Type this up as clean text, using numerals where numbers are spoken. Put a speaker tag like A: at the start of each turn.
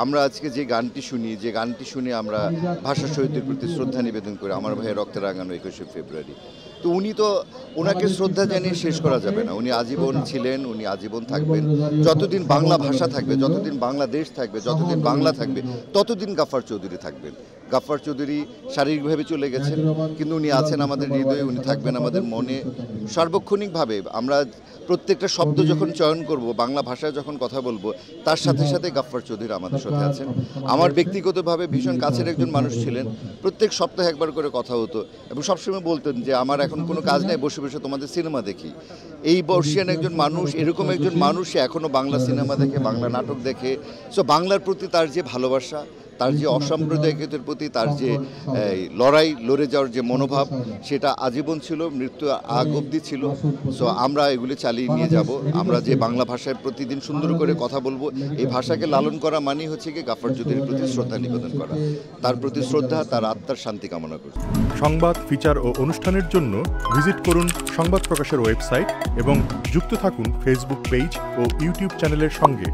A: আমরা আজকে যে গানটি শুনি আমরা ভাষা শহীদদের প্রতি শ্রদ্ধা নিবেদন করি, আমার ভাইয়ের রক্তে রাঙানো 21শে ফেব্রুয়ারি। তো উনি তো ওনাকে শ্রদ্ধা জানিয়ে শেষ করা যাবে না। উনি আজীবন ছিলেন, উনি আজীবন থাকবেন। যতদিন বাংলা ভাষা থাকবে, যতদিন বাংলাদেশ থাকবে, যতদিন বাংলা থাকবে, ততদিন গাফফার চৌধুরী থাকবেন। গাফফার চৌধুরী শারীরিকভাবে চলে গেছেন, কিন্তু উনি আছেন আমাদের হৃদয়ে, উনি থাকবেন আমাদের মনে সার্বক্ষণিকভাবে। আমরা প্রত্যেকটা শব্দ যখন চয়ন করব, বাংলা ভাষায় যখন কথা বলবো, তার সাথে সাথে গাফফার চৌধুরী আমাদের সাথে আছেন। আমার ব্যক্তিগতভাবে ভীষণ কাছের একজন মানুষ ছিলেন। প্রত্যেক সপ্তাহে একবার করে কথা হতো এবং সবসময় বলতেন যে আমার এখন কোনো কাজ নেই, বসে বসে তোমাদের সিনেমা দেখি। এই বর্ষিয়ান একজন মানুষ, এরকম একজন মানুষ, সে এখনও বাংলা সিনেমা দেখে, বাংলা নাটক দেখে। সো বাংলার প্রতি তার যে ভালোবাসা, তার যে অসাম্প্রদায়িকতার প্রতি তার যে লড়ে যাওয়ার যে মনোভাব, সেটা আজীবন ছিল, মৃত্যু আগ অবধি ছিল। সো আমরা এগুলি চালিয়ে নিয়ে যাব। আমরা যে বাংলা ভাষায় প্রতিদিন সুন্দর করে কথা বলবো, এই ভাষাকে লালন করা মানেই হচ্ছে কি গাফফার চৌধুরীর প্রতি শ্রদ্ধা নিবেদন করা, তার প্রতি শ্রদ্ধা, তার আত্মার শান্তি কামনা করি।
B: সংবাদ, ফিচার ও অনুষ্ঠানের জন্য ভিজিট করুন সংবাদ প্রকাশের ওয়েবসাইট এবং যুক্ত থাকুন ফেসবুক পেজ ও ইউটিউব চ্যানেলের সঙ্গে।